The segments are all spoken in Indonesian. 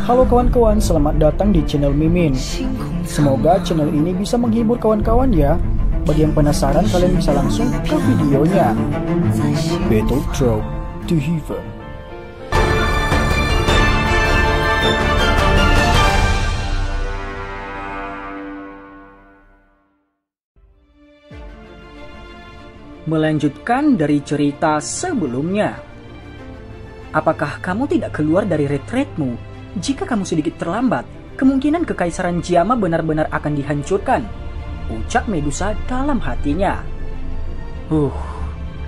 Halo kawan-kawan, selamat datang di channel Mimin. Semoga channel ini bisa menghibur kawan-kawan ya. Bagi yang penasaran, kalian bisa langsung ke videonya. Battle Drop to Heaven. Melanjutkan dari cerita sebelumnya. Apakah kamu tidak keluar dari retreatmu? Jika kamu sedikit terlambat, kemungkinan kekaisaran Jama benar-benar akan dihancurkan, ucap Medusa dalam hatinya.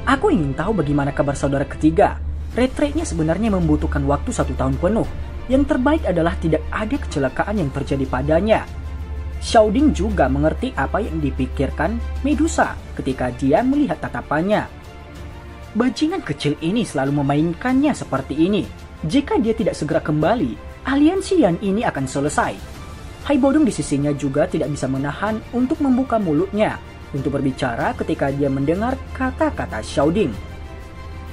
Aku ingin tahu bagaimana kabar saudara ketiga. Retreatnya sebenarnya membutuhkan waktu 1 tahun penuh. Yang terbaik adalah tidak ada kecelakaan yang terjadi padanya. Xiaoding juga mengerti apa yang dipikirkan Medusa ketika dia melihat tatapannya. Bajingan kecil ini selalu memainkannya seperti ini. Jika dia tidak segera kembali, aliansi Yan ini akan selesai. Hai Bodong di sisinya juga tidak bisa menahan untuk membuka mulutnya untuk berbicara ketika dia mendengar kata-kata Xiaoding.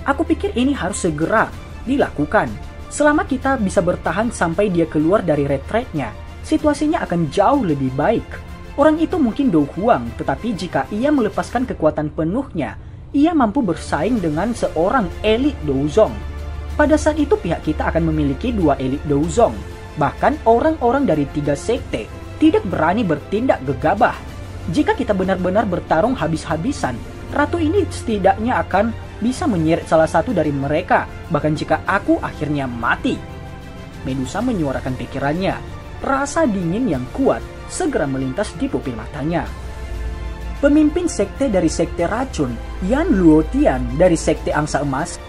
Aku pikir ini harus segera dilakukan. Selama kita bisa bertahan sampai dia keluar dari retreatnya, situasinya akan jauh lebih baik. Orang itu mungkin Dou Huang, tetapi jika ia melepaskan kekuatan penuhnya, ia mampu bersaing dengan seorang elit Douzong. Pada saat itu pihak kita akan memiliki 2 elit Douzong. Bahkan orang-orang dari 3 sekte tidak berani bertindak gegabah. Jika kita benar-benar bertarung habis-habisan, ratu ini setidaknya akan bisa menyeret salah satu dari mereka, bahkan jika aku akhirnya mati. Medusa menyuarakan pikirannya. Rasa dingin yang kuat segera melintas di pupil matanya. Pemimpin sekte dari sekte racun, Yan Luotian dari sekte angsa emas,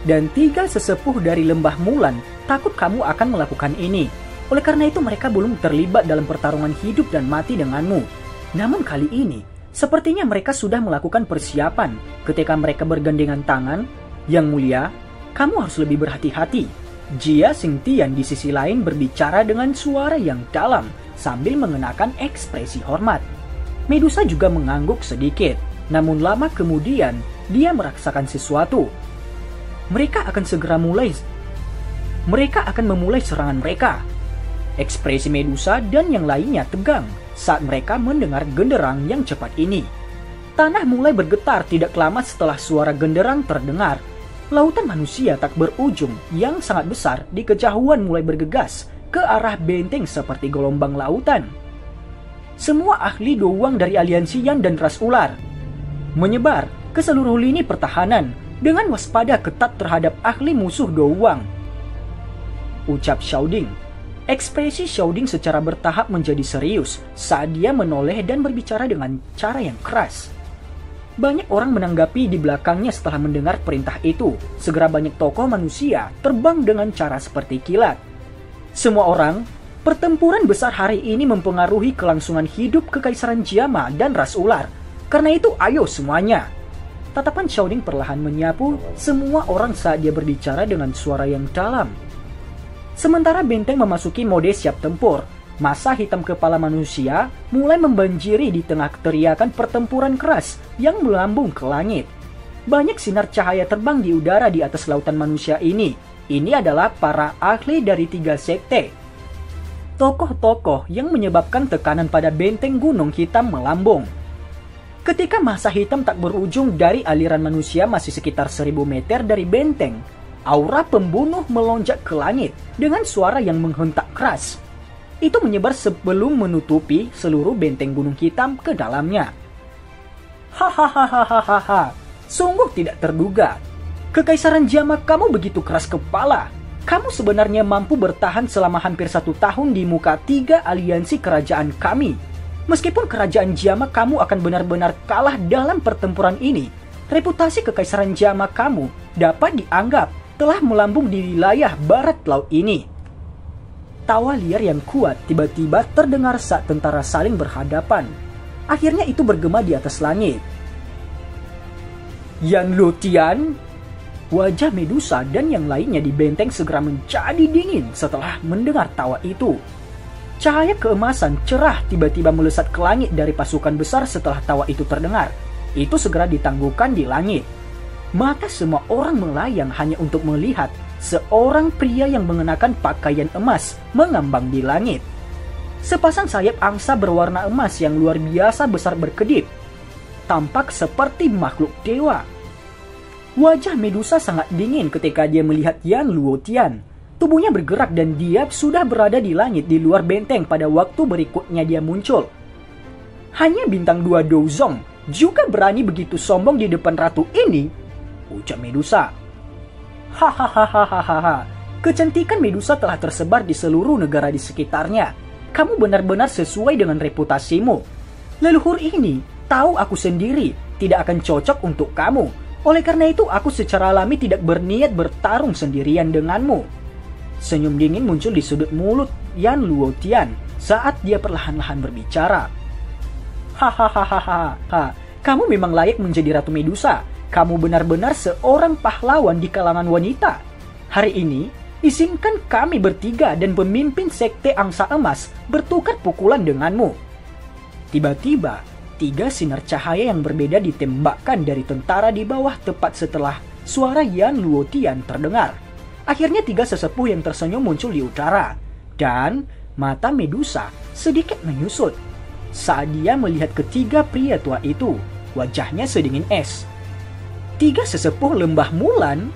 dan 3 sesepuh dari lembah Mulan takut kamu akan melakukan ini. Oleh karena itu mereka belum terlibat dalam pertarungan hidup dan mati denganmu. Namun kali ini, sepertinya mereka sudah melakukan persiapan. Ketika mereka bergandengan tangan, Yang Mulia, kamu harus lebih berhati-hati. Jia Xingtian di sisi lain berbicara dengan suara yang dalam sambil mengenakan ekspresi hormat. Medusa juga mengangguk sedikit, namun lama kemudian dia merasakan sesuatu. Mereka akan memulai serangan mereka. Ekspresi Medusa dan yang lainnya tegang saat mereka mendengar genderang yang cepat ini. Tanah mulai bergetar tidak lama setelah suara genderang terdengar. Lautan manusia tak berujung yang sangat besar di kejauhan mulai bergegas ke arah benteng seperti gelombang lautan. Semua ahli Douang dari aliansi Yan dan ras ular menyebar ke seluruh lini pertahanan dengan waspada ketat terhadap ahli musuh Douang, ucap Xiaoding. Ekspresi Xiaoding secara bertahap menjadi serius saat dia menoleh dan berbicara dengan cara yang keras. Banyak orang menanggapi di belakangnya setelah mendengar perintah itu. Segera banyak tokoh manusia terbang dengan cara seperti kilat. Semua orang, pertempuran besar hari ini mempengaruhi kelangsungan hidup kekaisaran Jama dan ras ular. Karena itu ayo semuanya. Tatapan Xiaoding perlahan menyapu semua orang saat dia berbicara dengan suara yang dalam. Sementara benteng memasuki mode siap tempur, masa hitam kepala manusia mulai membanjiri di tengah teriakan pertempuran keras yang melambung ke langit. Banyak sinar cahaya terbang di udara di atas lautan manusia ini. Ini adalah para ahli dari 3 sekte. Tokoh-tokoh yang menyebabkan tekanan pada benteng gunung hitam melambung. Ketika masa hitam tak berujung dari aliran manusia masih sekitar 1000 meter dari benteng, aura pembunuh melonjak ke langit dengan suara yang menghentak keras. Itu menyebar sebelum menutupi seluruh benteng gunung hitam ke dalamnya. Hahaha, sungguh tidak terduga. Kekaisaran Jama kamu begitu keras kepala. Kamu sebenarnya mampu bertahan selama hampir 1 tahun di muka 3 aliansi kerajaan kami. Meskipun kerajaan Jama kamu akan benar-benar kalah dalam pertempuran ini, reputasi kekaisaran Jama kamu dapat dianggap telah melambung di wilayah barat laut ini. Tawa liar yang kuat tiba-tiba terdengar saat tentara saling berhadapan. Akhirnya itu bergema di atas langit. Yan Luotian, wajah Medusa dan yang lainnya di benteng segera menjadi dingin setelah mendengar tawa itu. Cahaya keemasan cerah tiba-tiba melesat ke langit dari pasukan besar setelah tawa itu terdengar. Itu segera ditangguhkan di langit. Mata semua orang melayang hanya untuk melihat seorang pria yang mengenakan pakaian emas mengambang di langit. Sepasang sayap angsa berwarna emas yang luar biasa besar berkedip, tampak seperti makhluk dewa. Wajah Medusa sangat dingin ketika dia melihat Yan Luotian. Tubuhnya bergerak dan dia sudah berada di langit di luar benteng pada waktu berikutnya dia muncul. Hanya bintang 2 Douzong juga berani begitu sombong di depan ratu ini, ucap Medusa. Hahaha, kecantikan Medusa telah tersebar di seluruh negara di sekitarnya. Kamu benar-benar sesuai dengan reputasimu. Leluhur ini tahu aku sendiri tidak akan cocok untuk kamu. Oleh karena itu aku secara alami tidak berniat bertarung sendirian denganmu. Senyum dingin muncul di sudut mulut Yan Luotian saat dia perlahan-lahan berbicara. Hahaha, kamu memang layak menjadi Ratu Medusa. Kamu benar-benar seorang pahlawan di kalangan wanita. Hari ini, izinkan kami bertiga dan pemimpin sekte angsa emas bertukar pukulan denganmu. Tiba-tiba, 3 sinar cahaya yang berbeda ditembakkan dari tentara di bawah tepat setelah suara Yan Luotian terdengar. Akhirnya 3 sesepuh yang tersenyum muncul di utara. Dan mata Medusa sedikit menyusut saat dia melihat ketiga pria tua itu. Wajahnya sedingin es. 3 sesepuh lembah Mulan.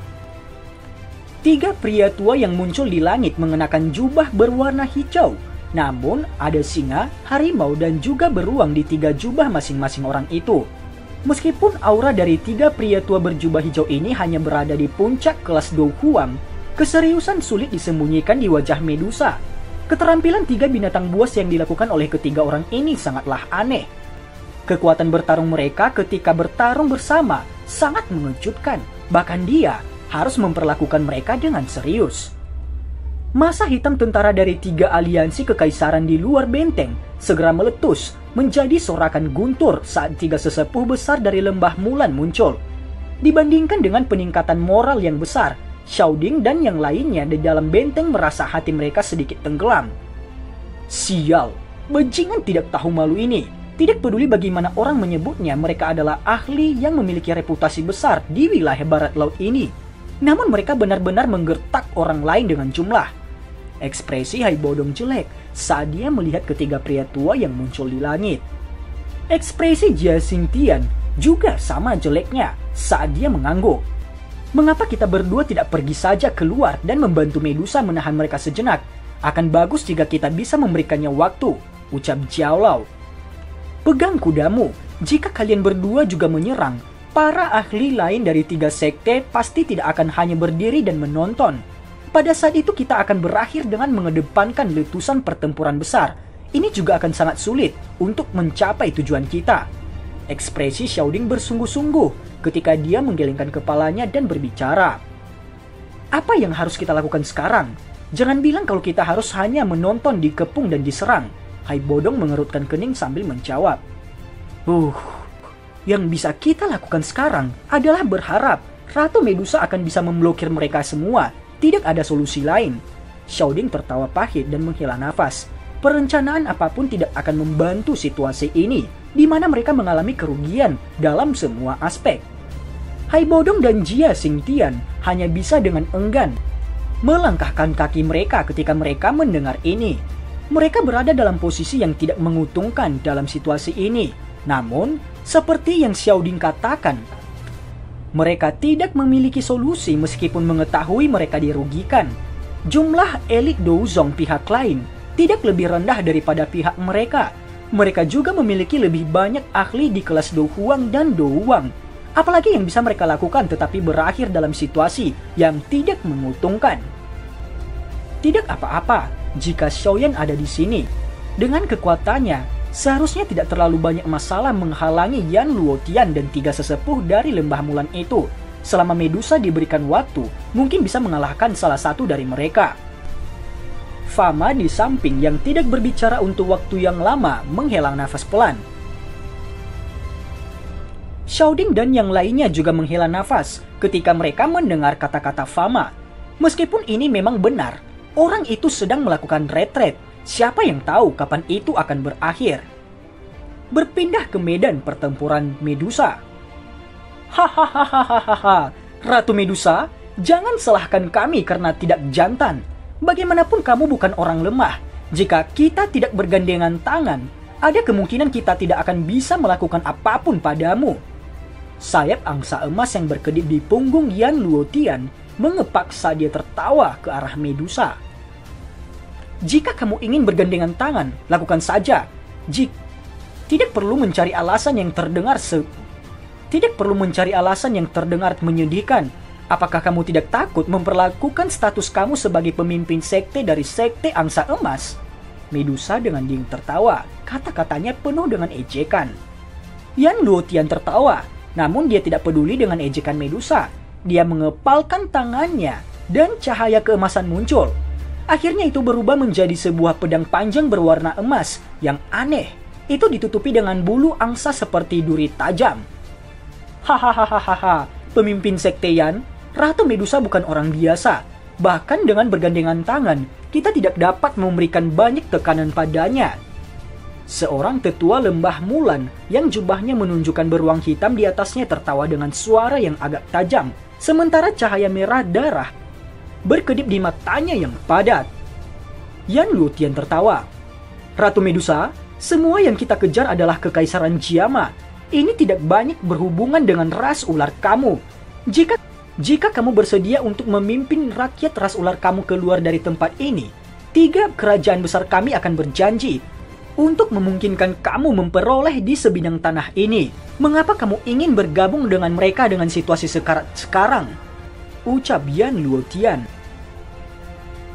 3 pria tua yang muncul di langit mengenakan jubah berwarna hijau. Namun ada singa, harimau dan juga beruang di 3 jubah masing-masing orang itu. Meskipun aura dari 3 pria tua berjubah hijau ini hanya berada di puncak kelas Do Huang, keseriusan sulit disembunyikan di wajah Medusa. Keterampilan 3 binatang buas yang dilakukan oleh ketiga orang ini sangatlah aneh. Kekuatan bertarung mereka ketika bertarung bersama sangat mengejutkan. Bahkan dia harus memperlakukan mereka dengan serius. Masa hitam tentara dari 3 aliansi kekaisaran di luar benteng segera meletus menjadi sorakan guntur saat 3 sesepuh besar dari lembah Mulan muncul. Dibandingkan dengan peningkatan moral yang besar, Xiaoding dan yang lainnya di dalam benteng merasa hati mereka sedikit tenggelam. Sial, bajingan tidak tahu malu ini. Tidak peduli bagaimana orang menyebutnya, mereka adalah ahli yang memiliki reputasi besar di wilayah barat laut ini. Namun mereka benar-benar menggertak orang lain dengan jumlah. Ekspresi Hai Bodong jelek saat dia melihat ketiga pria tua yang muncul di langit. Ekspresi Jia Xingtian juga sama jeleknya saat dia mengangguk. Mengapa kita berdua tidak pergi saja keluar dan membantu Medusa menahan mereka sejenak? Akan bagus jika kita bisa memberikannya waktu, ucap Jiao Lao. Pegang kudamu, jika kalian berdua juga menyerang, para ahli lain dari 3 sekte pasti tidak akan hanya berdiri dan menonton. Pada saat itu kita akan berakhir dengan mengedepankan letusan pertempuran besar. Ini juga akan sangat sulit untuk mencapai tujuan kita. Ekspresi Xiaoding bersungguh-sungguh ketika dia menggelengkan kepalanya dan berbicara. Apa yang harus kita lakukan sekarang? Jangan bilang kalau kita harus hanya menonton dikepung dan diserang. Hai Bodong mengerutkan kening sambil menjawab. Yang bisa kita lakukan sekarang adalah berharap Ratu Medusa akan bisa memblokir mereka semua. Tidak ada solusi lain. Xiaoding tertawa pahit dan menghela nafas. Perencanaan apapun tidak akan membantu situasi ini, di mana mereka mengalami kerugian dalam semua aspek. Hai Bodong dan Jia Xingtian hanya bisa dengan enggan melangkahkan kaki mereka ketika mereka mendengar ini. Mereka berada dalam posisi yang tidak menguntungkan dalam situasi ini. Namun, seperti yang Xiaoding katakan, mereka tidak memiliki solusi meskipun mengetahui mereka dirugikan. Jumlah elit Douzong pihak lain tidak lebih rendah daripada pihak mereka. Mereka juga memiliki lebih banyak ahli di kelas Do Huang dan Do Wang. Apalagi yang bisa mereka lakukan tetapi berakhir dalam situasi yang tidak menguntungkan. Tidak apa-apa jika Xiaoyan ada di sini. Dengan kekuatannya, seharusnya tidak terlalu banyak masalah menghalangi Yan Luotian dan 3 sesepuh dari lembah Mulan itu. Selama Medusa diberikan waktu, mungkin bisa mengalahkan salah satu dari mereka. Fama di samping yang tidak berbicara untuk waktu yang lama menghelang nafas pelan. Xiaoding dan yang lainnya juga menghela nafas ketika mereka mendengar kata-kata Fama. Meskipun ini memang benar, orang itu sedang melakukan retret. Siapa yang tahu kapan itu akan berakhir? Berpindah ke medan pertempuran Medusa. Hahaha, Ratu Medusa, Jangan salahkan kami karena tidak jantan. Bagaimanapun kamu bukan orang lemah. Jika kita tidak bergandengan tangan, ada kemungkinan kita tidak akan bisa melakukan apapun padamu. Sayap angsa emas yang berkedip di punggung Yan Luotian mengepak saat dia tertawa ke arah Medusa. Jika kamu ingin bergandengan tangan, lakukan saja. Tidak perlu mencari alasan yang terdengar menyedihkan. Apakah kamu tidak takut memperlakukan status kamu sebagai pemimpin sekte dari sekte angsa emas? Medusa dengan dingin tertawa, kata-katanya penuh dengan ejekan. Yan Luotian tertawa, namun dia tidak peduli dengan ejekan Medusa. Dia mengepalkan tangannya dan cahaya keemasan muncul. Akhirnya itu berubah menjadi sebuah pedang panjang berwarna emas yang aneh. Itu ditutupi dengan bulu angsa seperti duri tajam. Hahaha, pemimpin sekte Yan, Ratu Medusa bukan orang biasa. Bahkan dengan bergandengan tangan, kita tidak dapat memberikan banyak tekanan padanya. Seorang tetua lembah Mulan yang jubahnya menunjukkan beruang hitam di atasnya tertawa dengan suara yang agak tajam, sementara cahaya merah darah berkedip di matanya yang padat. Yan Luotian tertawa. Ratu Medusa, semua yang kita kejar adalah kekaisaran Jiama. Ini tidak banyak berhubungan dengan ras ular kamu. Jika kamu bersedia untuk memimpin rakyat ras ular kamu keluar dari tempat ini, 3 kerajaan besar kami akan berjanji untuk memungkinkan kamu memperoleh di sebidang tanah ini. Mengapa kamu ingin bergabung dengan mereka dengan situasi sekarang? Ucap Yan Luotian.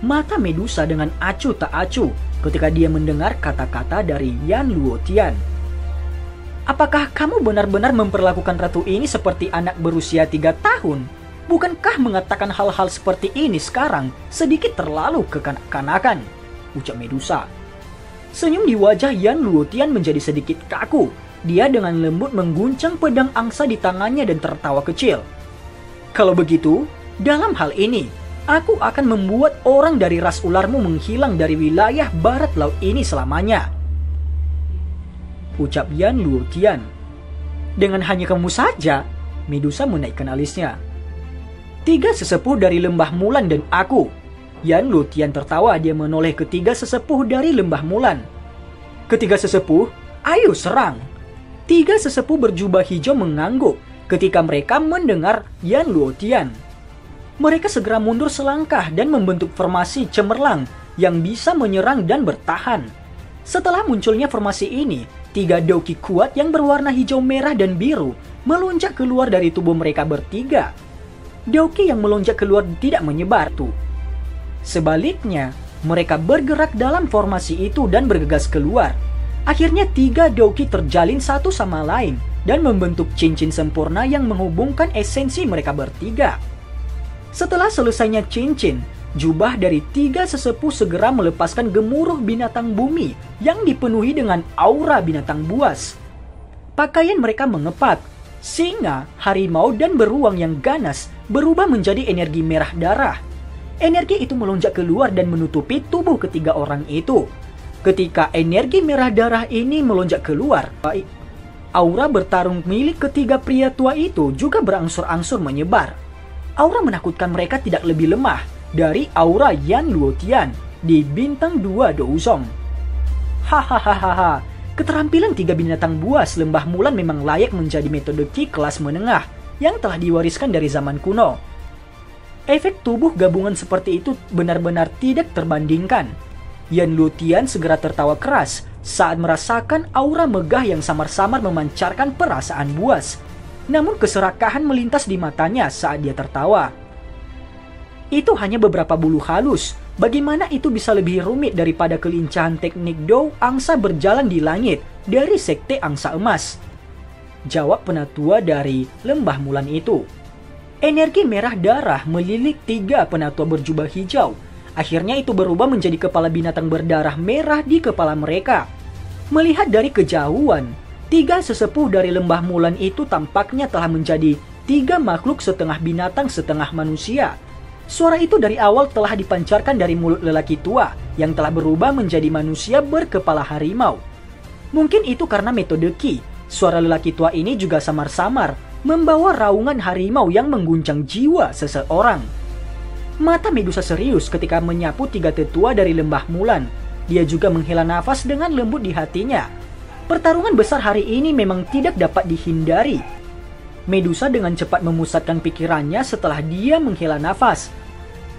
Mata Medusa dengan acuh tak acuh ketika dia mendengar kata-kata dari Yan Luotian. Apakah kamu benar-benar memperlakukan ratu ini seperti anak berusia 3 tahun? Bukankah mengatakan hal-hal seperti ini sekarang sedikit terlalu kekanak-kanakan? Ucap Medusa. Senyum di wajah Yan Luotian menjadi sedikit kaku. Dia dengan lembut mengguncang pedang angsa di tangannya dan tertawa kecil. Kalau begitu, dalam hal ini, aku akan membuat orang dari ras ularmu menghilang dari wilayah barat laut ini selamanya. Ucap Yan Luotian. Dengan hanya kamu saja, Medusa menaikkan alisnya. 3 sesepuh dari lembah Mulan dan aku. Yan Luotian tertawa, dia menoleh ke 3 sesepuh dari lembah Mulan. Ketiga sesepuh, ayo serang. 3 sesepuh berjubah hijau mengangguk ketika mereka mendengar Yan Luotian. Mereka segera mundur selangkah dan membentuk formasi cemerlang yang bisa menyerang dan bertahan. Setelah munculnya formasi ini, 3 doki kuat yang berwarna hijau, merah, dan biru melonjak keluar dari tubuh mereka bertiga. Doki yang melonjak keluar tidak menyebar tuh. Sebaliknya, mereka bergerak dalam formasi itu dan bergegas keluar. Akhirnya 3 doki terjalin satu sama lain dan membentuk cincin sempurna yang menghubungkan esensi mereka bertiga. Setelah selesainya cincin, jubah dari 3 sesepuh segera melepaskan gemuruh binatang bumi yang dipenuhi dengan aura binatang buas. Pakaian mereka mengepak. Singa, harimau, dan beruang yang ganas berubah menjadi energi merah darah. Energi itu melonjak keluar dan menutupi tubuh ketiga orang itu. Ketika energi merah darah ini melonjak keluar, aura bertarung milik ketiga pria tua itu juga berangsur-angsur menyebar. Aura menakutkan mereka tidak lebih lemah dari aura Yan Luotian di bintang 2 Douzong. Hahaha, keterampilan 3 binatang buas lembah Mulan memang layak menjadi metode ki kelas menengah yang telah diwariskan dari zaman kuno. Efek tubuh gabungan seperti itu benar-benar tidak terbandingkan. Yan Luotian segera tertawa keras saat merasakan aura megah yang samar-samar memancarkan perasaan buas. Namun keserakahan melintas di matanya saat dia tertawa. Itu hanya beberapa bulu halus. Bagaimana itu bisa lebih rumit daripada kelincahan teknik Dou angsa berjalan di langit dari sekte angsa emas? Jawab penatua dari lembah Mulan itu. Energi merah darah melilit 3 penatua berjubah hijau. Akhirnya itu berubah menjadi kepala binatang berdarah merah di kepala mereka. Melihat dari kejauhan, 3 sesepuh dari lembah Mulan itu tampaknya telah menjadi 3 makhluk setengah binatang setengah manusia. Suara itu dari awal telah dipancarkan dari mulut lelaki tua yang telah berubah menjadi manusia berkepala harimau. Mungkin itu karena metode ki. Suara lelaki tua ini juga samar-samar membawa raungan harimau yang mengguncang jiwa seseorang. Mata Medusa serius ketika menyapu 3 tetua dari Lembah Mulan. Dia juga menghela nafas dengan lembut di hatinya. Pertarungan besar hari ini memang tidak dapat dihindari. Medusa dengan cepat memusatkan pikirannya setelah dia menghela nafas.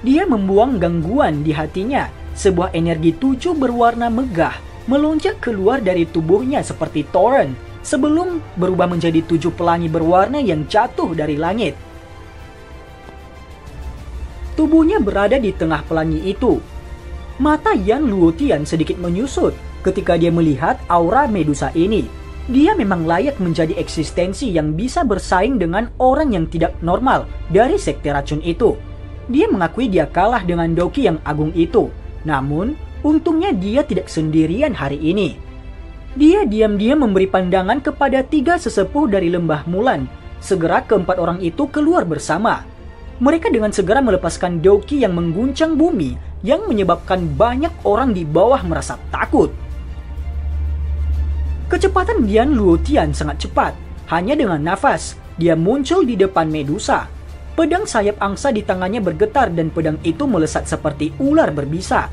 Dia membuang gangguan di hatinya. Sebuah energi 7 berwarna megah melonjak keluar dari tubuhnya seperti torrent sebelum berubah menjadi 7 pelangi berwarna yang jatuh dari langit. Tubuhnya berada di tengah pelangi itu. Mata Yan Luotian sedikit menyusut ketika dia melihat aura Medusa ini. Dia memang layak menjadi eksistensi yang bisa bersaing dengan orang yang tidak normal dari sekte racun itu. Dia mengakui dia kalah dengan Doki yang agung itu. Namun, untungnya dia tidak sendirian hari ini. Dia diam-diam memberi pandangan kepada 3 sesepuh dari Lembah Mulan. Segera keempat orang itu keluar bersama. Mereka dengan segera melepaskan Doki yang mengguncang bumi yang menyebabkan banyak orang di bawah merasa takut. Kecepatan Yan Luotian sangat cepat. Hanya dengan nafas, dia muncul di depan Medusa. Pedang sayap angsa di tangannya bergetar dan pedang itu melesat seperti ular berbisa.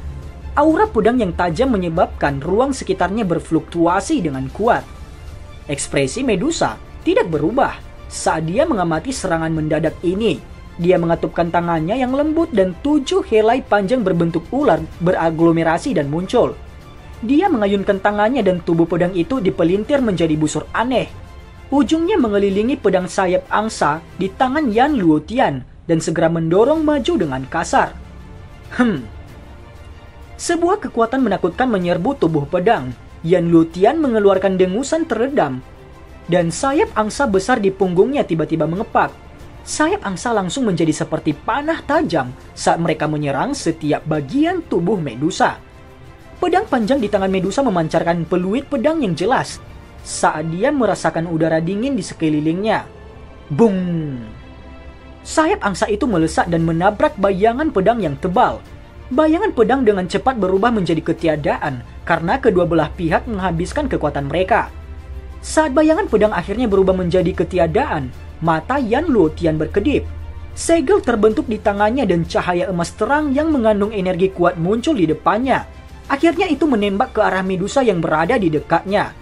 Aura pedang yang tajam menyebabkan ruang sekitarnya berfluktuasi dengan kuat. Ekspresi Medusa tidak berubah saat dia mengamati serangan mendadak ini. Dia mengatupkan tangannya yang lembut dan 7 helai panjang berbentuk ular beraglomerasi dan muncul. Dia mengayunkan tangannya dan tubuh pedang itu dipelintir menjadi busur aneh. Ujungnya mengelilingi pedang sayap angsa di tangan Yan Luotian dan segera mendorong maju dengan kasar. Sebuah kekuatan menakutkan menyerbu tubuh pedang. Yan Luotian mengeluarkan dengusan teredam dan sayap angsa besar di punggungnya tiba-tiba mengepak. Sayap angsa langsung menjadi seperti panah tajam saat mereka menyerang setiap bagian tubuh Medusa. Pedang panjang di tangan Medusa memancarkan peluit pedang yang jelas saat dia merasakan udara dingin di sekelilingnya. Bung! Sayap angsa itu melesat dan menabrak bayangan pedang yang tebal. Bayangan pedang dengan cepat berubah menjadi ketiadaan karena kedua belah pihak menghabiskan kekuatan mereka. Saat bayangan pedang akhirnya berubah menjadi ketiadaan, mata Yan Luotian berkedip. Segel terbentuk di tangannya dan cahaya emas terang yang mengandung energi kuat muncul di depannya. Akhirnya itu menembak ke arah Medusa yang berada di dekatnya.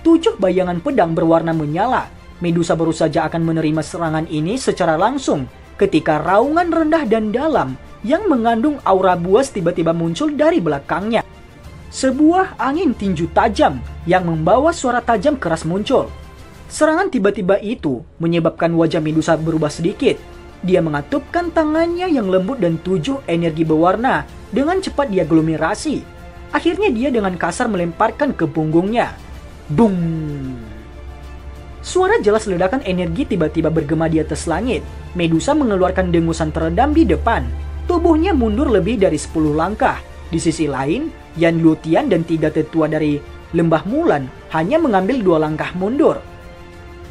7 bayangan pedang berwarna menyala. Medusa baru saja akan menerima serangan ini secara langsung ketika raungan rendah dan dalam yang mengandung aura buas tiba-tiba muncul dari belakangnya. Sebuah angin tinju tajam yang membawa suara tajam keras muncul. Serangan tiba-tiba itu menyebabkan wajah Medusa berubah sedikit. Dia mengatupkan tangannya yang lembut dan 7 energi berwarna dengan cepat diaglomerasi. Akhirnya dia dengan kasar melemparkan ke punggungnya. Bung! Suara jelas ledakan energi tiba-tiba bergema di atas langit. Medusa mengeluarkan dengusan teredam di depan. Tubuhnya mundur lebih dari 10 langkah. Di sisi lain, Yan Luotian dan 3 tetua dari Lembah Mulan hanya mengambil 2 langkah mundur.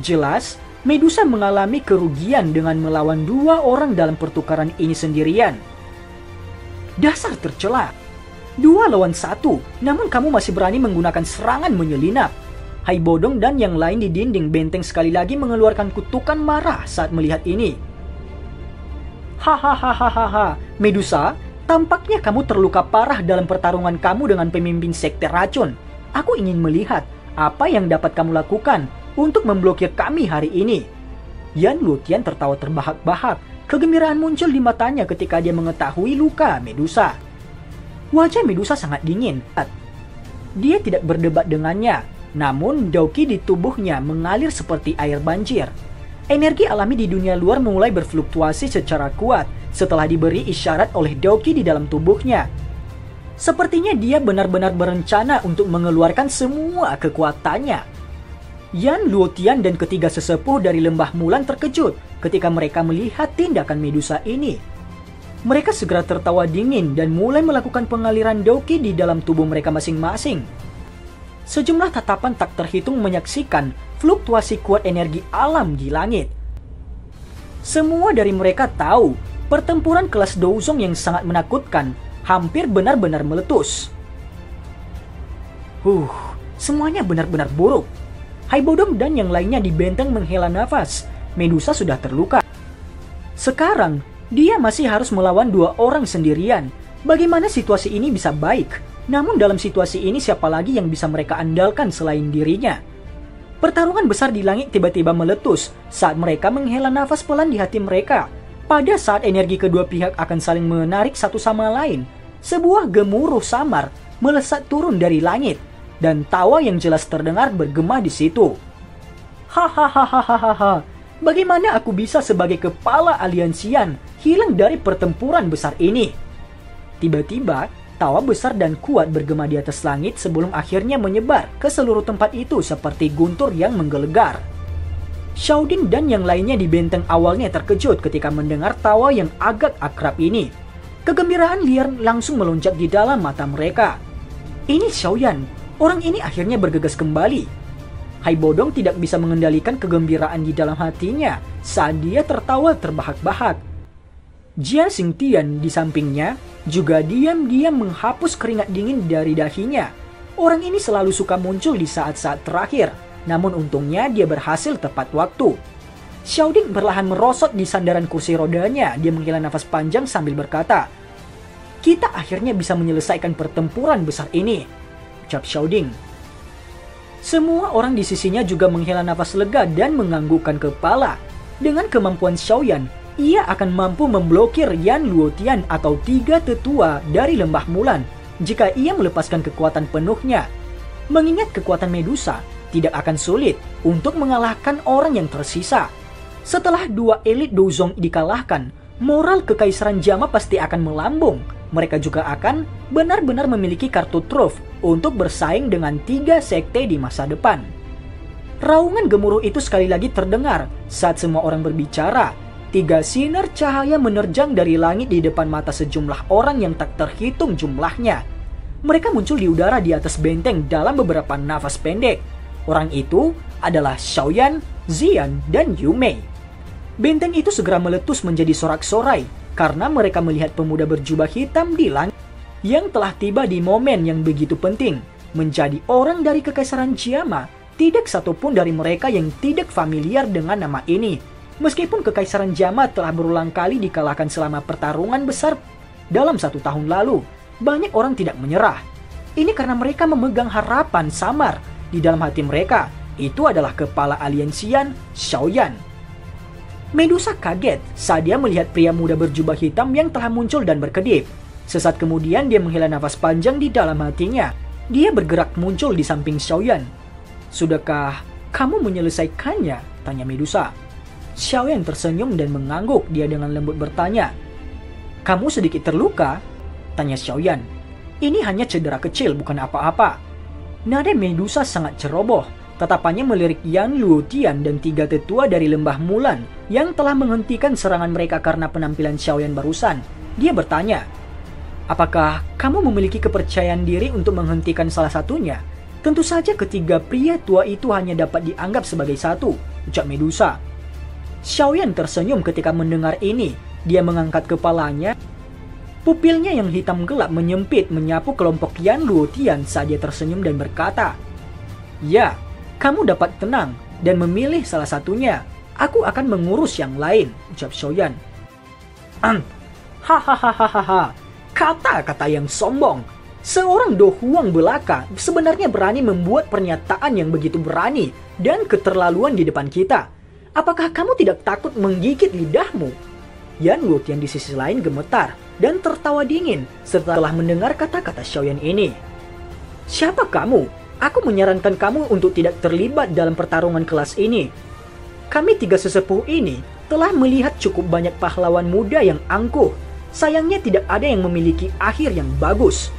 Jelas, Medusa mengalami kerugian dengan melawan 2 orang dalam pertukaran ini sendirian. Dasar tercela. 2 lawan 1, namun kamu masih berani menggunakan serangan menyelinap. Hai Bodong dan yang lain di dinding benteng sekali lagi mengeluarkan kutukan marah saat melihat ini. Hahaha, Medusa, tampaknya kamu terluka parah dalam pertarungan kamu dengan pemimpin sekte racun. Aku ingin melihat apa yang dapat kamu lakukan untuk memblokir kami hari ini. Yan Luotian tertawa terbahak-bahak. Kegembiraan muncul di matanya ketika dia mengetahui luka Medusa. Wajah Medusa sangat dingin. Dia tidak berdebat dengannya, namun Doki di tubuhnya mengalir seperti air banjir. Energi alami di dunia luar mulai berfluktuasi secara kuat setelah diberi isyarat oleh Doki di dalam tubuhnya. Sepertinya dia benar-benar berencana untuk mengeluarkan semua kekuatannya. Yan Luotian dan ketiga sesepuh dari Lembah Mulan terkejut ketika mereka melihat tindakan Medusa ini. Mereka segera tertawa dingin dan mulai melakukan pengaliran Doki di dalam tubuh mereka masing-masing. Sejumlah tatapan tak terhitung menyaksikan fluktuasi kuat energi alam di langit. Semua dari mereka tahu pertempuran kelas Douzong yang sangat menakutkan hampir benar-benar meletus. Semuanya benar-benar buruk. Hai Bodong dan yang lainnya di benteng menghela nafas. Medusa sudah terluka. Sekarang, dia masih harus melawan 2 orang sendirian. Bagaimana situasi ini bisa baik? Namun dalam situasi ini siapa lagi yang bisa mereka andalkan selain dirinya? Pertarungan besar di langit tiba-tiba meletus saat mereka menghela nafas pelan di hati mereka. Pada saat energi kedua pihak akan saling menarik satu sama lain, sebuah gemuruh samar melesat turun dari langit dan tawa yang jelas terdengar bergema di situ. Hahaha, bagaimana aku bisa sebagai kepala aliansian hilang dari pertempuran besar ini? Tiba-tiba, tawa besar dan kuat bergema di atas langit sebelum akhirnya menyebar ke seluruh tempat itu seperti guntur yang menggelegar. Xiaoding dan yang lainnya di benteng awalnya terkejut ketika mendengar tawa yang agak akrab ini. Kegembiraan liar langsung melonjak di dalam mata mereka. Ini Xiaoyan, orang ini akhirnya bergegas kembali. Hai Bodong tidak bisa mengendalikan kegembiraan di dalam hatinya saat dia tertawa terbahak-bahak. Jia Xingtian di sampingnya juga diam-diam menghapus keringat dingin dari dahinya. Orang ini selalu suka muncul di saat-saat terakhir, namun untungnya dia berhasil tepat waktu. Xiaoding perlahan merosot di sandaran kursi rodanya. Dia menghela nafas panjang sambil berkata, "Kita akhirnya bisa menyelesaikan pertempuran besar ini," ucap Xiaoding. Semua orang di sisinya juga menghela nafas lega dan menganggukkan kepala. Dengan kemampuan Xiaoyan, ia akan mampu memblokir Yan Luotian atau 3 tetua dari Lembah Mulan jika ia melepaskan kekuatan penuhnya. Mengingat kekuatan Medusa, tidak akan sulit untuk mengalahkan orang yang tersisa. Setelah 2 elit Douzong dikalahkan, moral kekaisaran Jama pasti akan melambung. Mereka juga akan benar-benar memiliki kartu truf untuk bersaing dengan 3 sekte di masa depan. Raungan gemuruh itu sekali lagi terdengar saat semua orang berbicara. 3 sinar cahaya menerjang dari langit di depan mata sejumlah orang yang tak terhitung jumlahnya. Mereka muncul di udara di atas benteng dalam beberapa nafas pendek. Orang itu adalah Xiaoyan, Zian, dan Yu Mei. Benteng itu segera meletus menjadi sorak-sorai karena mereka melihat pemuda berjubah hitam di langit yang telah tiba di momen yang begitu penting. Menjadi orang dari Kekaisaran Jama, tidak satupun dari mereka yang tidak familiar dengan nama ini. Meskipun Kekaisaran Jama telah berulang kali dikalahkan selama pertarungan besar dalam 1 tahun lalu, banyak orang tidak menyerah. Ini karena mereka memegang harapan samar di dalam hati mereka. Itu adalah kepala aliansian Xiaoyan. Medusa kaget saat dia melihat pria muda berjubah hitam yang telah muncul dan berkedip. Sesaat kemudian dia menghela nafas panjang di dalam hatinya. Dia bergerak muncul di samping Xiaoyan. "Sudahkah kamu menyelesaikannya?" tanya Medusa. Xiaoyan tersenyum dan mengangguk. Dia dengan lembut bertanya, "Kamu sedikit terluka?" tanya Xiaoyan. "Ini hanya cedera kecil, bukan apa-apa." Nada Medusa sangat ceroboh. Tatapannya melirik Yan Luotian dan 3 tetua dari Lembah Mulan yang telah menghentikan serangan mereka karena penampilan Xiaoyan barusan. Dia bertanya, "Apakah kamu memiliki kepercayaan diri untuk menghentikan salah satunya?" "Tentu saja ketiga pria tua itu hanya dapat dianggap sebagai satu," ucap Medusa. Xiaoyan tersenyum ketika mendengar ini. Dia mengangkat kepalanya. Pupilnya yang hitam gelap menyempit menyapu kelompok Yan Luotian saat dia tersenyum dan berkata, "Ya, kamu dapat tenang dan memilih salah satunya. Aku akan mengurus yang lain," ucap Xiaoyan. Hahaha, kata-kata yang sombong. Seorang Do Huang belaka sebenarnya berani membuat pernyataan yang begitu berani dan keterlaluan di depan kita. Apakah kamu tidak takut menggigit lidahmu? Yan Luotian di sisi lain gemetar dan tertawa dingin setelah mendengar kata-kata Xiaoyan ini. "Siapa kamu? Aku menyarankan kamu untuk tidak terlibat dalam pertarungan kelas ini. Kami 3 sesepuh ini telah melihat cukup banyak pahlawan muda yang angkuh. Sayangnya tidak ada yang memiliki akhir yang bagus."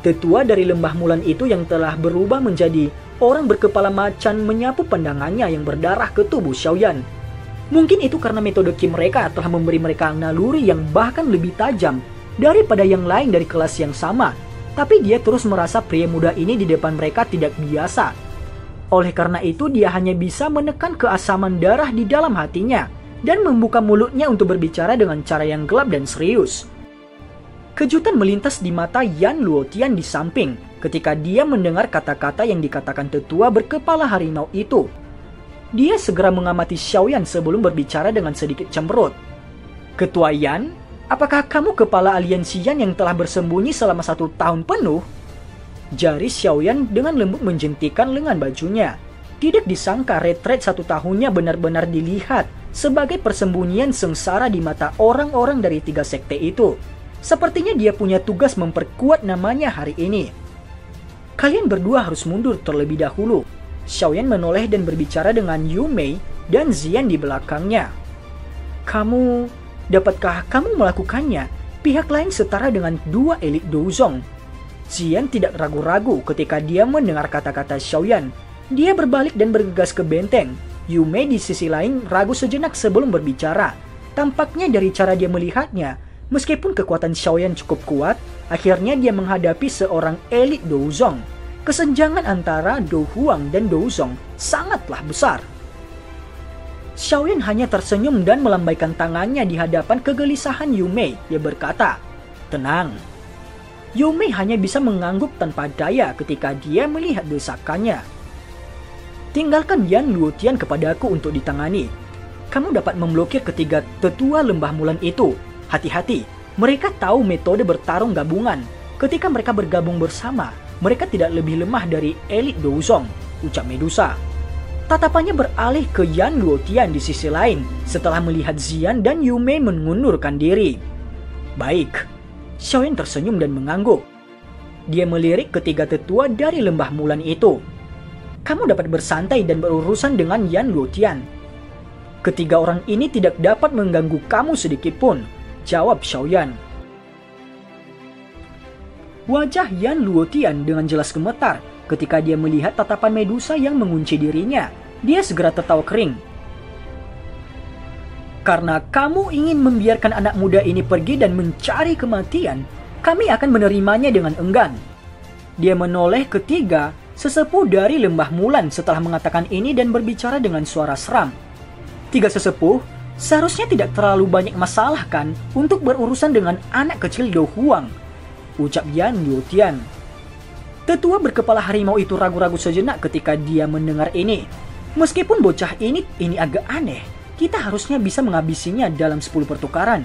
Tetua dari Lembah Mulan itu yang telah berubah menjadi orang berkepala macan menyapu pandangannya yang berdarah ke tubuh Xiaoyan. Mungkin itu karena metode Qi mereka telah memberi mereka naluri yang bahkan lebih tajam daripada yang lain dari kelas yang sama. Tapi dia terus merasa pria muda ini di depan mereka tidak biasa. Oleh karena itu dia hanya bisa menekan keasaman darah di dalam hatinya dan membuka mulutnya untuk berbicara dengan cara yang gelap dan serius. Kejutan melintas di mata Yan Luotian di samping ketika dia mendengar kata-kata yang dikatakan tetua berkepala harimau itu. Dia segera mengamati Xiaoyan sebelum berbicara dengan sedikit cemberut. Ketua Yan, apakah kamu kepala aliansi Yan yang telah bersembunyi selama 1 tahun penuh? Jari Xiaoyan dengan lembut menjentikan lengan bajunya. Tidak disangka retret 1 tahunnya benar-benar dilihat sebagai persembunyian sengsara di mata orang-orang dari 3 sekte itu. Sepertinya dia punya tugas memperkuat namanya hari ini. Kalian berdua harus mundur terlebih dahulu. Xiaoyan menoleh dan berbicara dengan Yu Mei dan Zian di belakangnya. Dapatkah kamu melakukannya? Pihak lain setara dengan 2 elit Douzong. Zian tidak ragu-ragu ketika dia mendengar kata-kata Xiaoyan. Dia berbalik dan bergegas ke benteng. Yu Mei di sisi lain ragu sejenak sebelum berbicara. Tampaknya dari cara dia melihatnya, meskipun kekuatan Xiaoyan cukup kuat, akhirnya dia menghadapi seorang elit Douzong. Kesenjangan antara Do Huang dan Douzong sangatlah besar. Xiaoyan hanya tersenyum dan melambaikan tangannya di hadapan kegelisahan Yu Mei. Dia berkata, "Tenang." Yu Mei hanya bisa mengangguk tanpa daya ketika dia melihat desakannya. "Tinggalkan Yan Luotian kepadaku untuk ditangani. Kamu dapat memblokir ketiga tetua lembah mulan itu. Hati-hati, mereka tahu metode bertarung gabungan. Ketika mereka bergabung bersama, mereka tidak lebih lemah dari elit Douzong," ucap Medusa. Tatapannya beralih ke Yan Luotian di sisi lain setelah melihat Zian dan Yu Mei mengundurkan diri. "Baik." Xiaoyan tersenyum dan mengangguk. Dia melirik ketiga tetua dari lembah mulan itu. "Kamu dapat bersantai dan berurusan dengan Yan Luotian. Ketiga orang ini tidak dapat mengganggu kamu sedikit pun," jawab Xiaoyan. Wajah Yan Luotian dengan jelas gemetar ketika dia melihat tatapan Medusa yang mengunci dirinya. Dia segera tertawa kering. "Karena kamu ingin membiarkan anak muda ini pergi dan mencari kematian, kami akan menerimanya dengan enggan." Dia menoleh ke 3 sesepuh dari lembah mulan setelah mengatakan ini dan berbicara dengan suara seram. "3 sesepuh, seharusnya tidak terlalu banyak masalah kan untuk berurusan dengan anak kecil Do Huang," ucap Yan Luotian. Tetua berkepala harimau itu ragu-ragu sejenak ketika dia mendengar ini. "Meskipun bocah ini agak aneh, kita harusnya bisa menghabisinya dalam 10 pertukaran.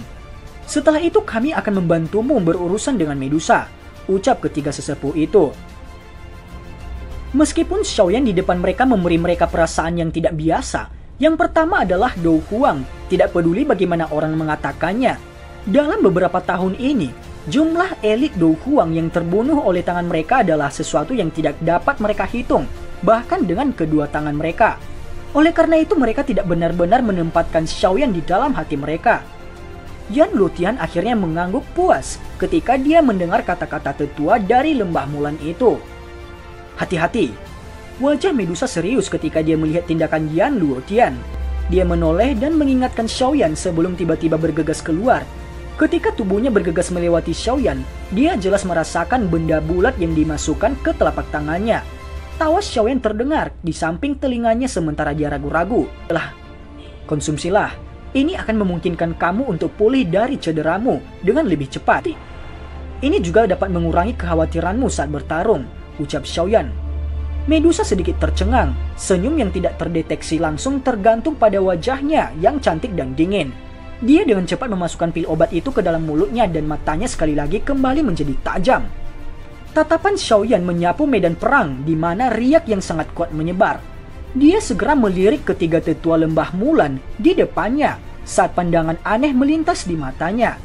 Setelah itu kami akan membantumu berurusan dengan Medusa," ucap ketiga sesepuh itu. Meskipun Xiaoyan di depan mereka memberi mereka perasaan yang tidak biasa, yang pertama adalah Do Huang tidak peduli bagaimana orang mengatakannya. Dalam beberapa tahun ini, jumlah elit Do Huang yang terbunuh oleh tangan mereka adalah sesuatu yang tidak dapat mereka hitung, bahkan dengan kedua tangan mereka. Oleh karena itu mereka tidak benar-benar menempatkan Xiaoyan di dalam hati mereka. Yan Luotian akhirnya mengangguk puas ketika dia mendengar kata-kata tetua dari lembah mulan itu. "Hati-hati." Wajah Medusa serius ketika dia melihat tindakan Yan Luotian. Dia menoleh dan mengingatkan Xiaoyan sebelum tiba-tiba bergegas keluar. Ketika tubuhnya bergegas melewati Xiaoyan, dia jelas merasakan benda bulat yang dimasukkan ke telapak tangannya. Tawa Xiaoyan terdengar di samping telinganya sementara dia ragu-ragu. "Konsumsilah. Ini akan memungkinkan kamu untuk pulih dari cederamu dengan lebih cepat. Ini juga dapat mengurangi kekhawatiranmu saat bertarung," ucap Xiaoyan. Medusa sedikit tercengang. Senyum yang tidak terdeteksi langsung tergantung pada wajahnya yang cantik dan dingin. Dia dengan cepat memasukkan pil obat itu ke dalam mulutnya dan matanya sekali lagi kembali menjadi tajam. Tatapan Xiaoyan menyapu medan perang di mana riak yang sangat kuat menyebar. Dia segera melirik ketiga tetua lembah mulan di depannya saat pandangan aneh melintas di matanya.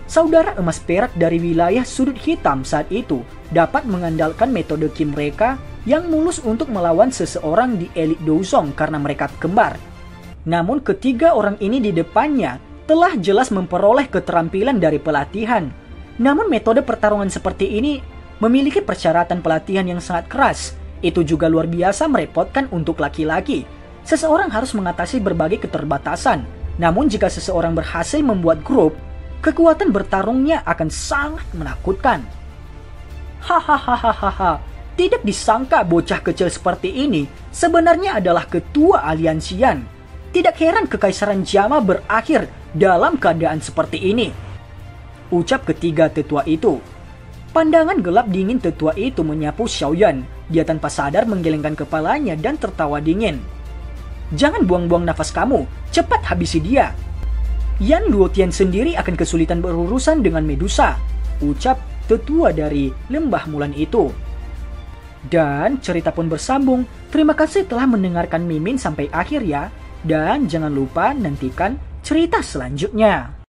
Saudara emas perak dari wilayah sudut hitam saat itu dapat mengandalkan metode ki mereka yang mulus untuk melawan seseorang di elit Douzong karena mereka kembar. Namun ketiga orang ini di depannya telah jelas memperoleh keterampilan dari pelatihan. Namun metode pertarungan seperti ini memiliki persyaratan pelatihan yang sangat keras. Itu juga luar biasa merepotkan untuk laki-laki. Seseorang harus mengatasi berbagai keterbatasan. Namun jika seseorang berhasil membuat grup, kekuatan bertarungnya akan sangat menakutkan. Hahaha, tidak disangka bocah kecil seperti ini sebenarnya adalah ketua aliansi Yan. Tidak heran kekaisaran Jama berakhir dalam keadaan seperti ini, ucap ketiga tetua itu. Pandangan gelap dingin tetua itu menyapu Xiaoyan. Dia tanpa sadar menggelengkan kepalanya dan tertawa dingin. Jangan buang-buang nafas kamu, cepat habisi dia. Yan Luotian sendiri akan kesulitan berurusan dengan Medusa, ucap tetua dari lembah Mulan itu. Dan cerita pun bersambung. Terima kasih telah mendengarkan Mimin sampai akhir ya. Dan jangan lupa nantikan cerita selanjutnya.